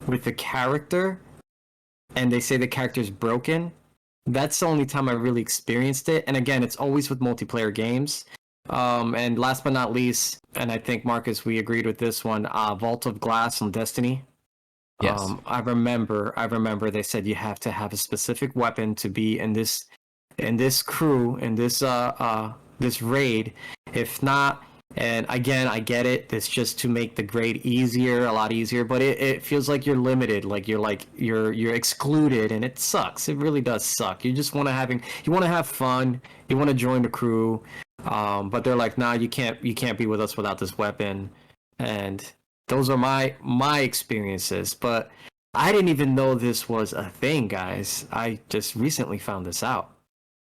with the character and they say the character's broken. That's the only time I really experienced it. And again, it's always with multiplayer games. And last but not least, and I think Marcus, we agreed with this one. Vault of Glass on Destiny. Yes. I remember they said you have to have a specific weapon to be in this crew, in this raid. If not, and again, I get it, it's just to make the grade easier, a lot easier, but it feels like you're limited, like you're excluded, and it sucks. It really does suck. You just want to have fun, you want to join the crew, but they're like, nah, you can't be with us without this weapon. And those are my experiences, but I didn't even know this was a thing, guys. I just recently found this out.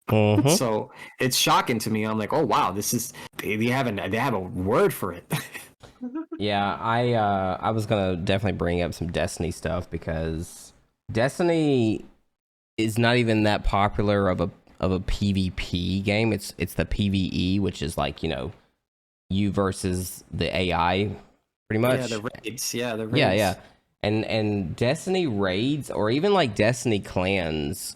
Mhm. So it's shocking to me. I'm like, oh wow, this is they have a word for it. Yeah, I was gonna definitely bring up some Destiny stuff because Destiny is not even that popular of a PvP game. It's the PvE, which is like, you versus the AI, pretty much. Yeah, the raids. Yeah, the raids. Yeah. And Destiny raids, or even like Destiny clans,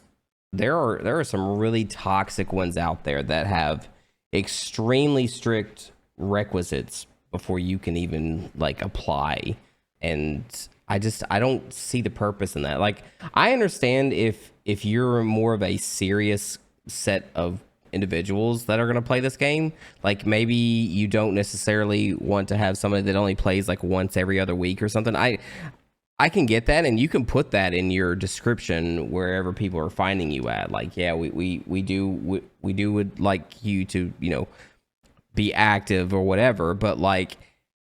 there are some really toxic ones out there that have extremely strict requisites before you can even like apply. And I don't see the purpose in that. Like, I understand if you're more of a serious set of individuals that are going to play this game, like maybe you don't necessarily want to have somebody that only plays like once every other week or something. I can get that, and you can put that in your description wherever people are finding you at. Like, yeah, we would like you to, be active or whatever, but like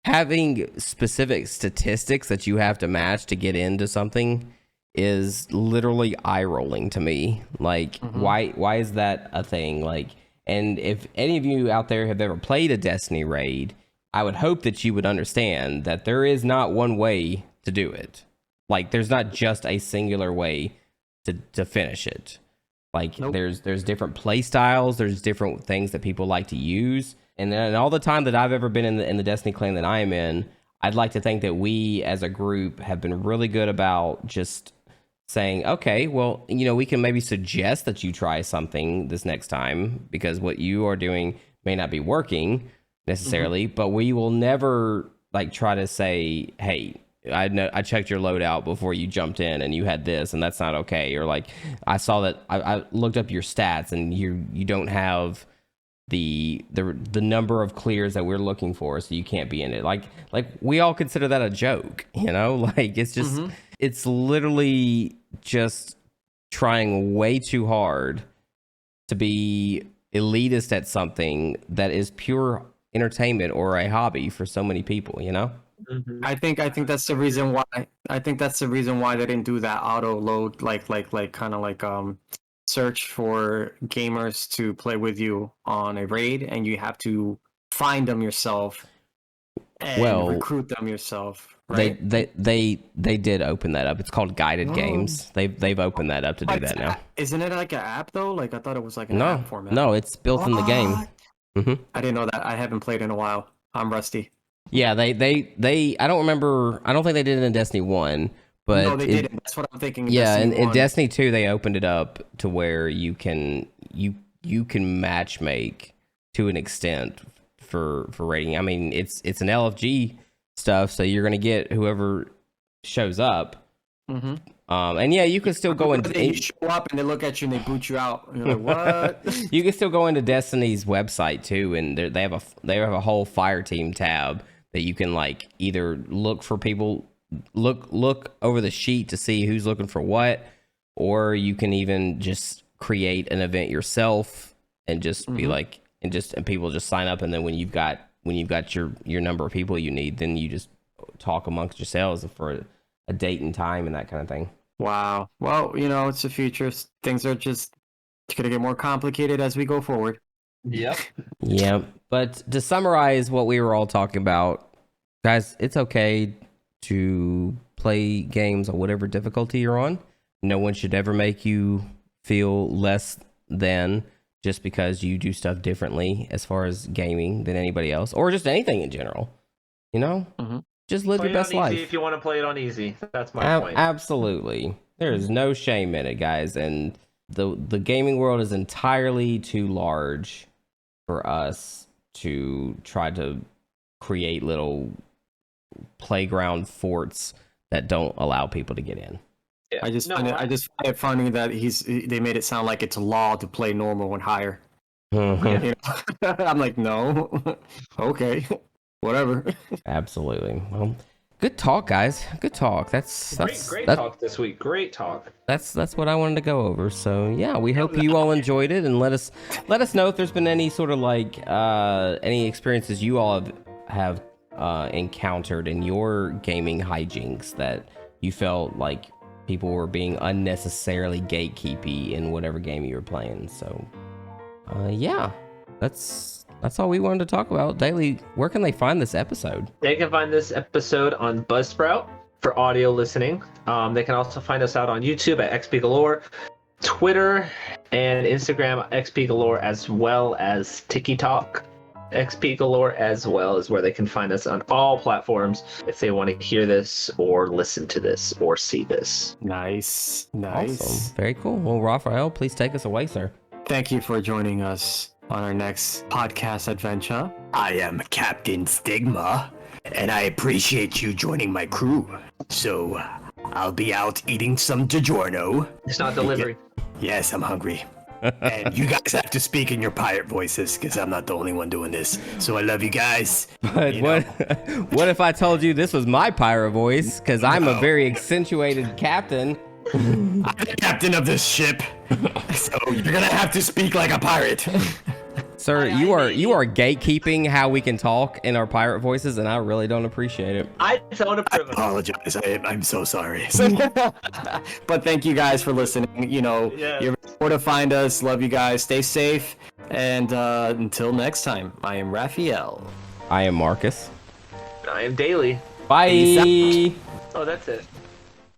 having specific statistics that you have to match to get into something is literally eye rolling to me. Like, why is that a thing? Like, and if any of you out there have ever played a Destiny raid, I would hope that you would understand that there is not one way to do it. Like, there's not just a singular way to finish it. Like, Nope. there's different play styles, there's different things that people like to use. And then all the time that I've ever been in the Destiny clan that I am in, I'd like to think that we as a group have been really good about just saying, okay, well, we can maybe suggest that you try something this next time because what you are doing may not be working necessarily, but we will never like try to say, hey, I checked your loadout before you jumped in and you had this and that's not okay. Or like, I saw that I looked up your stats and you don't have the number of clears that we're looking for, so you can't be in it. Like we all consider that a joke, like it's just it's literally just trying way too hard to be elitist at something that is pure entertainment or a hobby for so many people, I think that's the reason why. I think that's the reason why they didn't do that auto load, like kind of like search for gamers to play with you on a raid, and you have to find them yourself and recruit them yourself. Right? They did open that up. It's called guided games. They've opened that up to do that now. Isn't it like an app though? Like I thought it was like an app format. No, it's built in the game. I didn't know that. I haven't played in a while. I'm rusty. Yeah, they I don't remember. I don't think they did it in Destiny 1, but no, they didn't. That's what I'm thinking. Yeah, in Destiny 2 they opened it up to where you can match make to an extent for rating. I mean, it's an LFG stuff, so you're gonna get whoever shows up. And yeah, you can still go into. They show up and they look at you and they boot you out. And you're like, what? You can still go into Destiny's website too, and they have a whole fire team tab that you can like either look for people, look over the sheet to see who's looking for what, or you can even just create an event yourself and just be like, and people just sign up, and then when you've got your number of people you need, then you just talk amongst yourselves for a date and time and that kind of thing. Wow. Well, it's the future. Things are just going to get more complicated as we go forward. Yep. Yeah. But to summarize what we were all talking about, guys, it's okay to play games on whatever difficulty you're on. No one should ever make you feel less than just because you do stuff differently as far as gaming than anybody else, or just anything in general. Just live your best life. If you want to play it on easy, that's my point. Absolutely, there is no shame in it, guys. And the gaming world is entirely too large for us to try to create little playground forts that don't allow people to get in. Yeah. I just find it funny that they made it sound like it's law to play normal when higher. Mhm. You know? I'm like, no, okay, whatever. Absolutely. Well, good talk, guys. Good talk. That's Great talk this week. Great talk. That's what I wanted to go over. So yeah, we hope you all enjoyed it, and let us know if there's been any sort of like any experiences you all have encountered in your gaming hijinks that you felt like people were being unnecessarily gatekeepy in whatever game you were playing. So yeah, that's all we wanted to talk about. Daily, where can they find this episode? They can find this episode on Buzzsprout for audio listening. They can also find us out on YouTube at XP Galore, Twitter and Instagram XP Galore, as well as TikTok XP Galore, as well as where they can find us on all platforms if they want to hear this or listen to this or see this. Nice. Awesome. Very cool. Well, Rafael, please take us away, sir. Thank you for joining us on our next podcast adventure. I am Captain Stigma, and I appreciate you joining my crew. So, I'll be out eating some DiGiorno. It's not delivery. Yes, I'm hungry. And you guys have to speak in your pirate voices, because I'm not the only one doing this. So I love you guys. But what if I told you this was my pirate voice? Because I'm a very accentuated captain. I'm the captain of this ship, so you're gonna have to speak like a pirate. Sir, you are gatekeeping how we can talk in our pirate voices, and I really don't appreciate it. I don't approve. I apologize. I'm so sorry. But thank you guys for listening. You know, you're where to find us. Love you guys. Stay safe. And until next time, I am Rafael. I am Marcus. I am Daily. Bye. Oh, that's it.